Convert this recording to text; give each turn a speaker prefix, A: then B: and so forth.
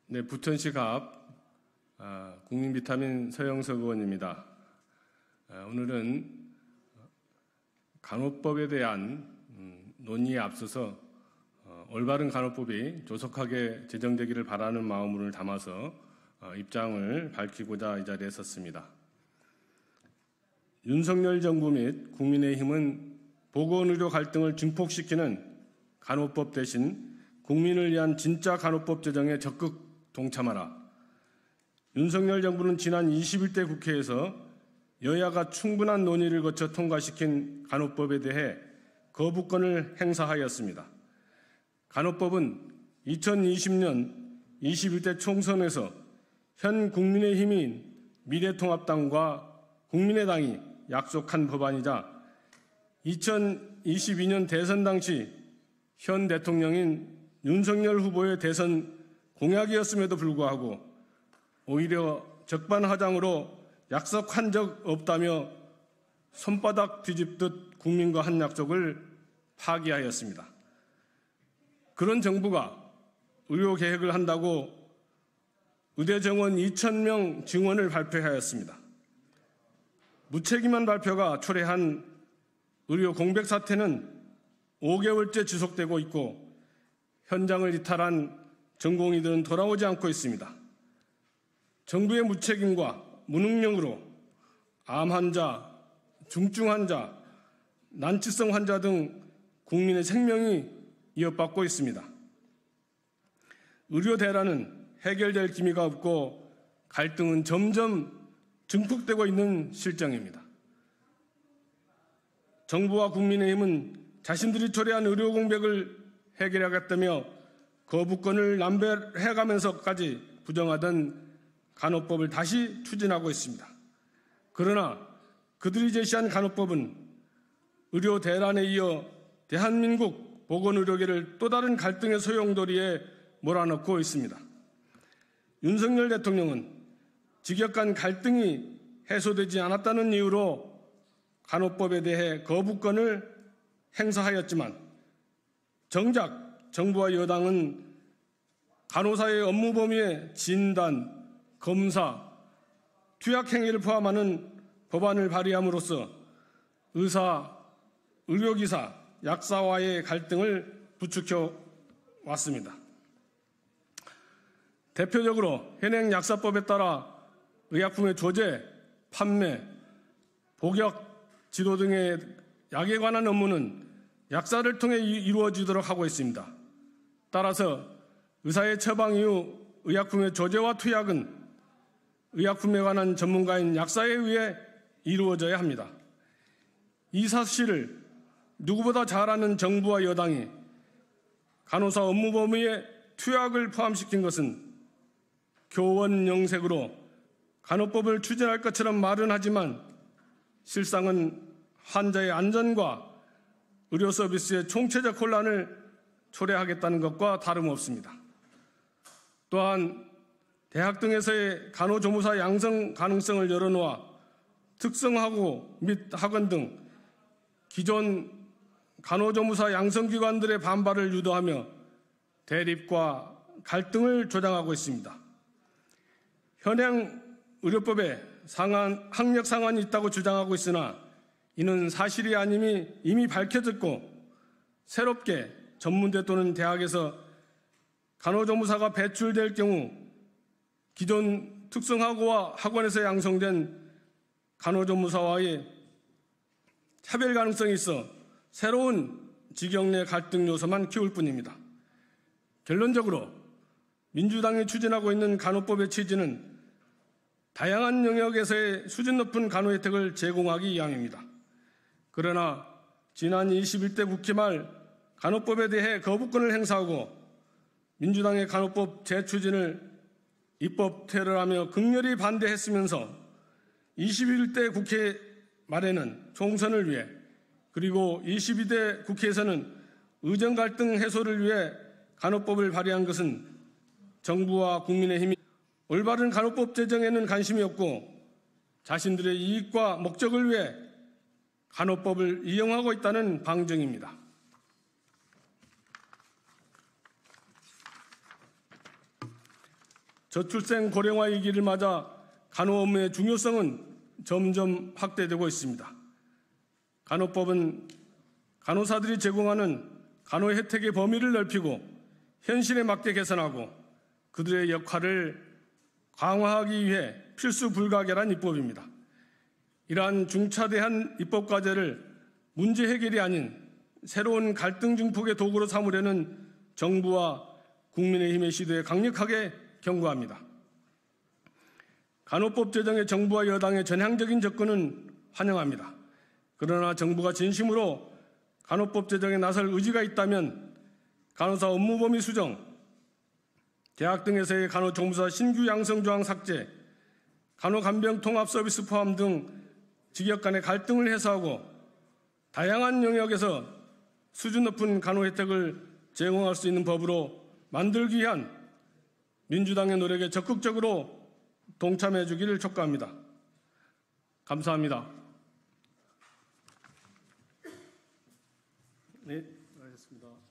A: 네, 부천시 갑 국민비타민 서영석 의원입니다. 오늘은 간호법에 대한 논의에 앞서서 올바른 간호법이 조속하게 제정되기를 바라는 마음을 담아서 입장을 밝히고자 이 자리에 섰습니다. 윤석열 정부 및 국민의힘은 보건의료 갈등을 증폭시키는 간호법 대신 국민을 위한 진짜 간호법 제정에 적극 동참하라. 윤석열 정부는 지난 21대 국회에서 여야가 충분한 논의를 거쳐 통과시킨 간호법에 대해 거부권을 행사하였습니다. 간호법은 2020년 21대 총선에서 현 국민의힘인 미래통합당과 국민의당이 약속한 법안이자 2022년 대선 당시 현 대통령인 윤석열 후보의 대선 공약이었음에도 불구하고 오히려 적반하장으로 약속한 적 없다며 손바닥 뒤집듯 국민과 한 약속을 파기하였습니다. 그런 정부가 의료 계획을 한다고 의대 정원 2,000명 증원을 발표하였습니다. 무책임한 발표가 초래한 의료 공백 사태는 5개월째 지속되고 있고 현장을 이탈한 전공의들은 돌아오지 않고 있습니다. 정부의 무책임과 무능력으로 암 환자, 중증 환자, 난치성 환자 등 국민의 생명이 위협받고 있습니다. 의료 대란은 해결될 기미가 없고 갈등은 점점 증폭되고 있는 실정입니다. 정부와 국민의힘은 자신들이 초래한 의료 공백을 해결하겠다며 거부권을 남발해가면서까지 부정하던 간호법을 다시 추진하고 있습니다. 그러나 그들이 제시한 간호법은 의료 대란에 이어 대한민국 보건의료계를 또 다른 갈등의 소용돌이에 몰아넣고 있습니다. 윤석열 대통령은 직역한 갈등이 해소되지 않았다는 이유로 간호법에 대해 거부권을 행사하였지만 정작 정부와 여당은 간호사의 업무 범위에 진단, 검사, 투약 행위를 포함하는 법안을 발의함으로써 의사, 의료기사, 약사와의 갈등을 부추겨 왔습니다. 대표적으로 현행 약사법에 따라 의약품의 조제, 판매, 복역, 지도 등의 약에 관한 업무는 약사를 통해 이루어지도록 하고 있습니다. 따라서 의사의 처방 이후 의약품의 조제와 투약은 의약품에 관한 전문가인 약사에 의해 이루어져야 합니다. 이 사실을 누구보다 잘 아는 정부와 여당이 간호사 업무 범위에 투약을 포함시킨 것은 교원영색으로 간호법을 추진할 것처럼 말은 하지만 실상은 환자의 안전과 의료 서비스의 총체적 혼란을 초래하겠다는 것과 다름없습니다. 또한 대학 등에서의 간호조무사 양성 가능성을 열어놓아 특성화고 및 학원 등 기존 간호조무사 양성기관들의 반발을 유도하며 대립과 갈등을 조장하고 있습니다. 현행 의료법에 학력 상한이 있다고 주장하고 있으나 이는 사실이 아님이 이미 밝혀졌고 새롭게 전문대 또는 대학에서 간호조무사가 배출될 경우 기존 특성학고와 학원에서 양성된 간호조무사와의 차별 가능성이 있어 새로운 직역 내 갈등 요소만 키울 뿐입니다. 결론적으로 민주당이 추진하고 있는 간호법의 취지는 다양한 영역에서의 수준 높은 간호 혜택을 제공하기 위함입니다. 그러나 지난 21대 국회 말 간호법에 대해 거부권을 행사하고 민주당의 간호법 재추진을 입법 테러라며 극렬히 반대했으면서 21대 국회 말에는 총선을 위해 그리고 22대 국회에서는 의정 갈등 해소를 위해 간호법을 발의한 것은 정부와 국민의힘이 올바른 간호법 제정에는 관심이 없고 자신들의 이익과 목적을 위해 간호법을 이용하고 있다는 방증입니다. 저출생 고령화 위기를 맞아 간호 업무의 중요성은 점점 확대되고 있습니다. 간호법은 간호사들이 제공하는 간호 혜택의 범위를 넓히고 현실에 맞게 개선하고 그들의 역할을 강화하기 위해 필수 불가결한 입법입니다. 이러한 중차대한 입법 과제를 문제 해결이 아닌 새로운 갈등 증폭의 도구로 삼으려는 정부와 국민의힘의 시도에 강력하게 경고합니다. 간호법 제정에 정부와 여당의 전향적인 접근은 환영합니다. 그러나 정부가 진심으로 간호법 제정에 나설 의지가 있다면 간호사 업무 범위 수정, 대학 등에서의 간호조무사 신규 양성 조항 삭제, 간호간병 통합 서비스 포함 등 직역 간의 갈등을 해소하고 다양한 영역에서 수준 높은 간호 혜택을 제공할 수 있는 법으로 만들기 위한 민주당의 노력에 적극적으로 동참해 주기를 촉구합니다. 감사합니다. 네, 알겠습니다.